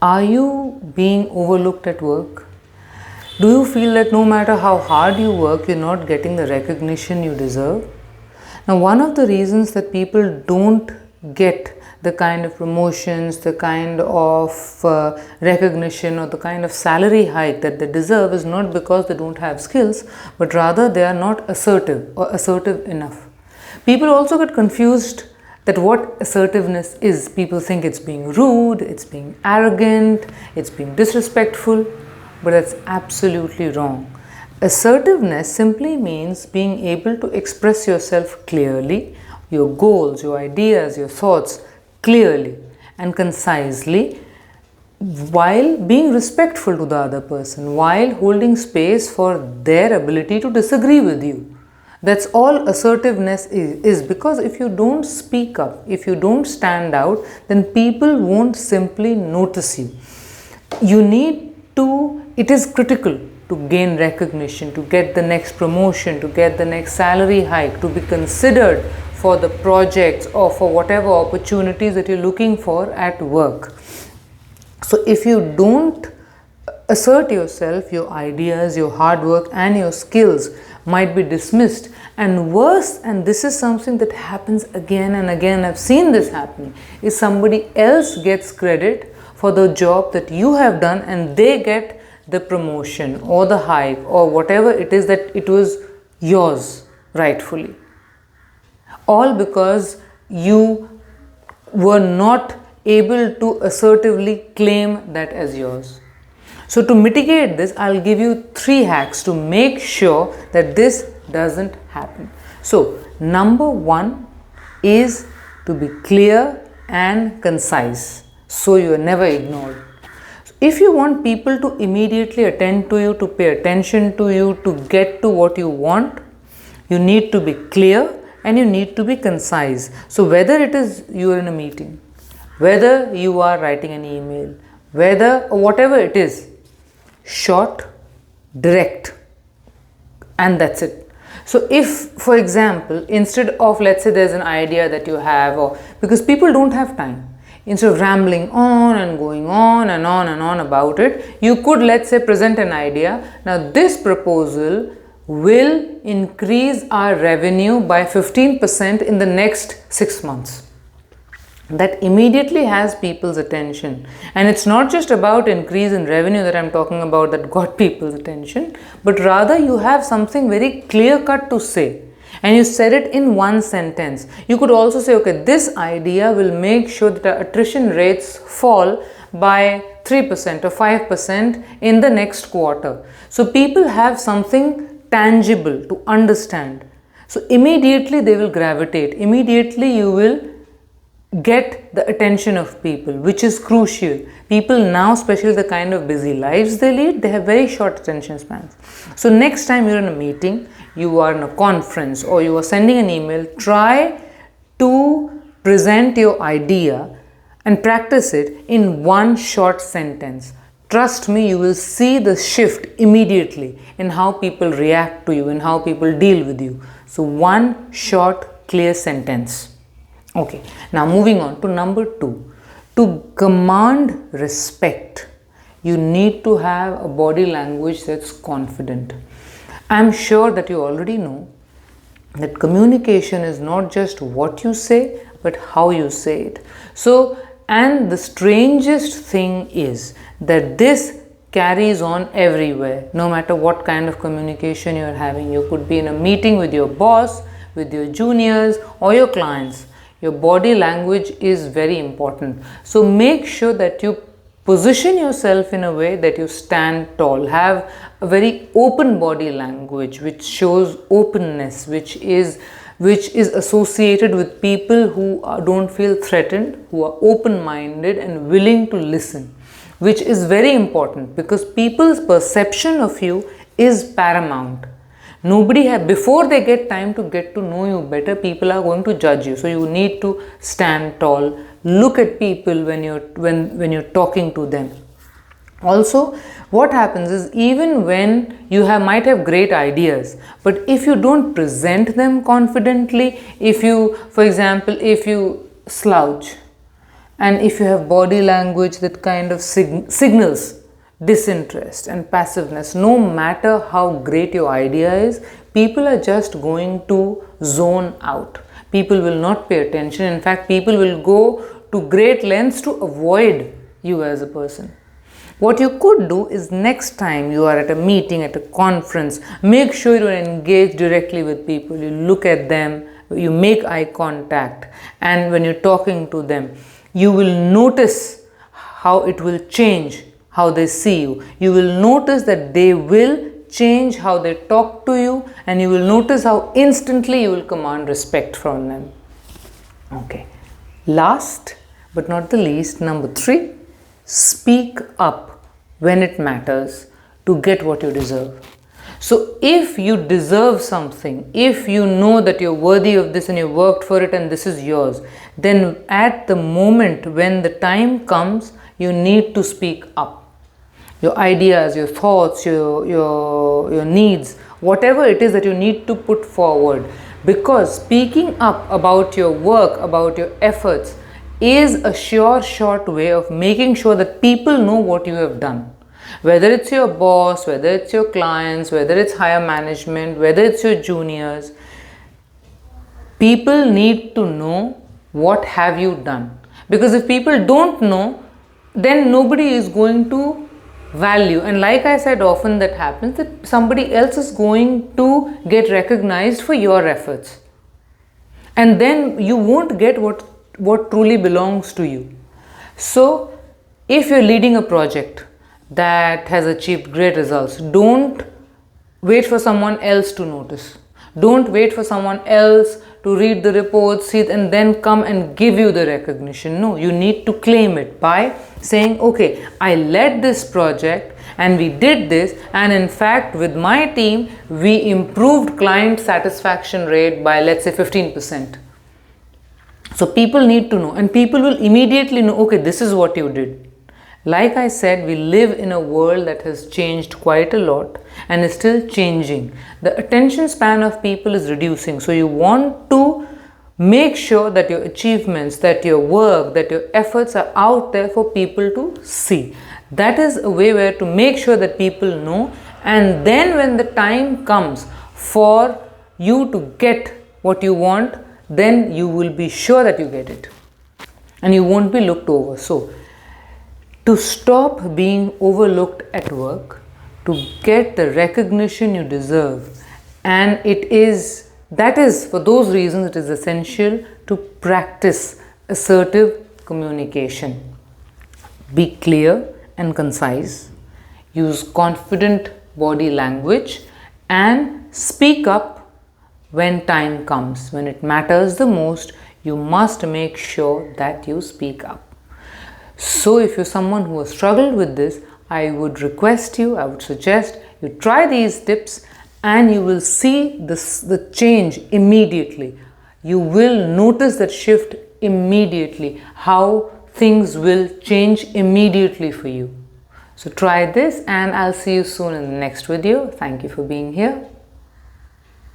Are you being overlooked at work? Do you feel that no matter how hard you work, you're not getting the recognition you deserve? Now, one of the reasons that people don't get the kind of promotions, the kind of recognition, or the kind of salary hike that they deserve is not because they don't have skills, but rather they are not assertive or assertive enough. People also get confused that what assertiveness is. People think it's being rude, it's being arrogant, it's being disrespectful, but that's absolutely wrong. Assertiveness simply means being able to express yourself clearly, your goals, your ideas, your thoughts clearly and concisely, while being respectful to the other person, while holding space for their ability to disagree with you. That's all assertiveness is, because if you don't speak up, if you don't stand out, then people won't simply notice you. It is critical to gain recognition, to get the next promotion, to get the next salary hike, to be considered for the projects or for whatever opportunities that you're looking for at work. So if you don't assert yourself, your ideas, your hard work and your skills might be dismissed. And worse, and this is something that happens again and again, I've seen this happening, is somebody else gets credit for the job that you have done and they get the promotion or the hike or whatever it is that it was yours rightfully. All because you were not able to assertively claim that as yours. So to mitigate this, I'll give you 3 hacks to make sure that this doesn't happen. So number 1 is to be clear and concise, so you are never ignored. If you want people to immediately attend to you, to pay attention to you, to get to what you want, you need to be clear and you need to be concise. So whether it is you are in a meeting, whether you are writing an email, whether or whatever it is, short, direct, and that's it. So if, for example, instead of, let's say there's an idea that you have, or because people don't have time, instead of rambling on and going on and on and on about it, you could, let's say, present an idea. Now this proposal will increase our revenue by 15% in the next 6 months. That immediately has people's attention. And it's not just about increase in revenue that I'm talking about that got people's attention, but rather you have something very clear cut to say. And you said it in one sentence. You could also say, okay, this idea will make sure that our attrition rates fall by 3% or 5% in the next quarter. So people have something tangible to understand. So immediately they will gravitate. Immediately you will get the attention of people, which is crucial. People now, especially the kind of busy lives they lead, they have very short attention spans. So next time you're in a meeting, you are in a conference, or you are sending an email, try to present your idea and practice it in one short sentence. Trust me, you will see the shift immediately in how people react to you and how people deal with you. So one short, clear sentence. Okay, now moving on to number 2. To command respect, you need to have a body language that's confident. I'm sure that you already know that communication is not just what you say, but how you say it. So, and the strangest thing is that this carries on everywhere, no matter what kind of communication you're having. You could be in a meeting with your boss, with your juniors, or your clients. Your body language is very important. So make sure that you position yourself in a way that you stand tall. Have a very open body language which shows openness, which is associated with people who don't feel threatened, who are open-minded and willing to listen, which is very important because people's perception of you is paramount. Before they get time to get to know you better, people are going to judge you. So you need to stand tall. Look at people when you're talking to them. Also, what happens is, even when you might have great ideas, but if you don't present them confidently, for example, if you slouch And if you have body language that kind of signals disinterest and passiveness, no matter how great your idea is, people are just going to zone out. People will not pay attention. In fact, people will go to great lengths to avoid you as a person. What you could do is, next time you are at a meeting, at a conference, make sure you engage directly with people. You look at them, you make eye contact, and when you're talking to them, you will notice how it will change how they see you. You will notice that they will change how they talk to you, and you will notice how instantly you will command respect from them. Okay. Last but not the least, number 3, speak up when it matters to get what you deserve. So if you deserve something, if you know that you're worthy of this and you worked for it and this is yours, then at the moment when the time comes, you need to speak up. Your ideas, your thoughts, your needs, whatever it is that you need to put forward. Because speaking up about your work, about your efforts, is a sure, short way of making sure that people know what you have done. Whether it's your boss, whether it's your clients, whether it's higher management, whether it's your juniors, people need to know what have you done. Because if people don't know, then nobody is going to value. And like I said, often that happens, that somebody else is going to get recognized for your efforts. And then you won't get what truly belongs to you. So if you're leading a project that has achieved great results, don't wait for someone else to notice. Don't wait for someone else to read the reports, see, and then come and give you the recognition. No, you need to claim it by saying, okay, I led this project and we did this, and in fact with my team we improved client satisfaction rate by, let's say, 15%. So people need to know, and people will immediately know, okay, this is what you did. Like I said, we live in a world that has changed quite a lot and is still changing. The attention span of people is reducing. So you want to make sure that your achievements, that your work, that your efforts are out there for people to see. That is a way where to make sure that people know, and then when the time comes for you to get what you want, then you will be sure that you get it and you won't be looked over. So to stop being overlooked at work, to get the recognition you deserve, and that is for those reasons it is essential to practice assertive communication. Be clear and concise, use confident body language, and speak up when time comes. When it matters the most, you must make sure that you speak up. So if you're someone who has struggled with this, I would suggest you try these tips, and you will see the change immediately. You will notice that shift immediately, how things will change immediately for you. So try this, and I'll see you soon in the next video. Thank you for being here.